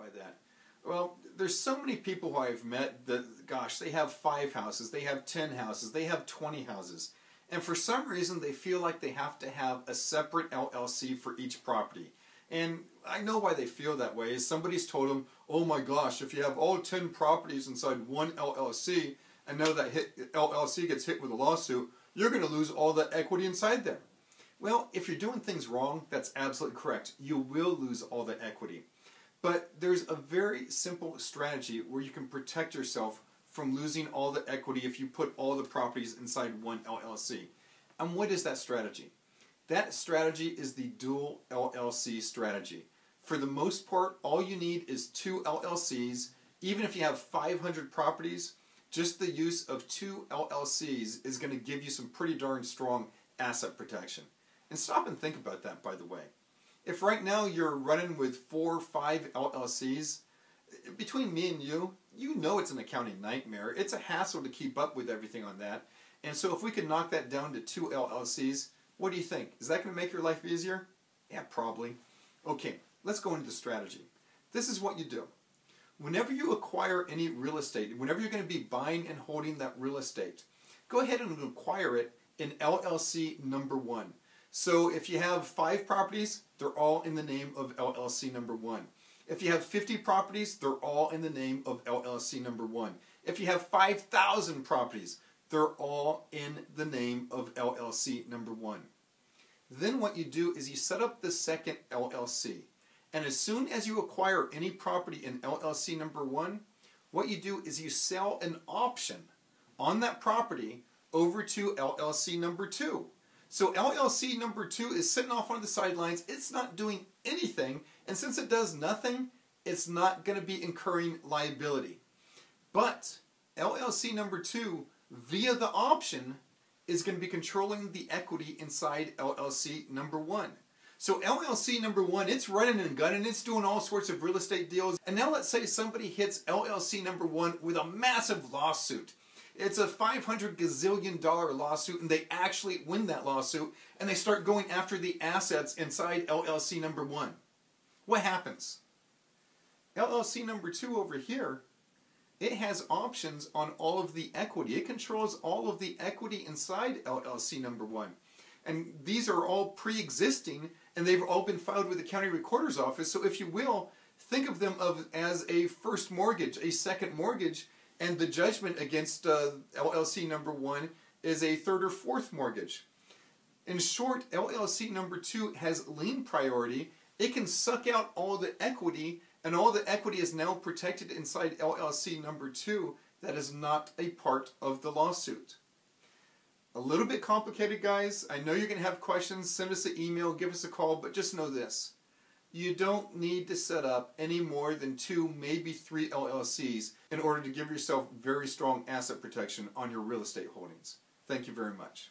by that? Well, there's so many people who I've met that, gosh, they have 5 houses, they have 10 houses, they have 20 houses. And for some reason, they feel like they have to have a separate LLC for each property. And I know why they feel that way. Is somebody's told them, oh my gosh, if you have all 10 properties inside one LLC, and now that LLC gets hit with a lawsuit, you're going to lose all the equity inside there. Well, if you're doing things wrong, that's absolutely correct. You will lose all the equity. But there's a very simple strategy where you can protect yourself from losing all the equity if you put all the properties inside one LLC. And what is that strategy? That strategy is the dual LLC strategy. For the most part, all you need is 2 LLCs. Even if you have 500 properties, just the use of 2 LLCs is going to give you some pretty darn strong asset protection. And stop and think about that, by the way. If right now you're running with 4 or 5 LLCs, between me and you, you know it's an accounting nightmare. It's a hassle to keep up with everything on that. And so if we could knock that down to 2 LLCs, what do you think? Is that going to make your life easier? Yeah, probably. Okay, let's go into the strategy. This is what you do. Whenever you acquire any real estate, whenever you're going to be buying and holding that real estate, go ahead and acquire it in LLC number 1. So if you have 5 properties, they're all in the name of LLC number 1. If you have 50 properties, they're all in the name of LLC number 1. If you have 5,000 properties, they're all in the name of LLC number 1. Then what you do is you set up the second LLC. And as soon as you acquire any property in LLC number 1, what you do is you sell an option on that property over to LLC number 2. So LLC number 2 is sitting off on the sidelines. It's not doing anything. And since it does nothing, it's not going to be incurring liability. But LLC number 2, via the option, is going to be controlling the equity inside LLC number 1. So LLC number 1, it's running and gunning, it's doing all sorts of real estate deals. And now let's say somebody hits LLC number 1 with a massive lawsuit. It's a $500 gazillion lawsuit, and they actually win that lawsuit, and they start going after the assets inside LLC number 1. What happens? LLC number 2 over here, it has options on all of the equity. It controls all of the equity inside LLC number 1. And these are all pre-existing, and they've all been filed with the county recorder's office. So if you will, think of them as a first mortgage, a second mortgage, and the judgment against LLC number 1 is a third or fourth mortgage. In short, LLC number 2 has lien priority. It can suck out all the equity, and all the equity is now protected inside LLC number 2 that is not a part of the lawsuit. A little bit complicated, guys. I know you're going to have questions. Send us an email, give us a call, but just know this. You don't need to set up any more than 2, maybe 3 LLCs in order to give yourself very strong asset protection on your real estate holdings. Thank you very much.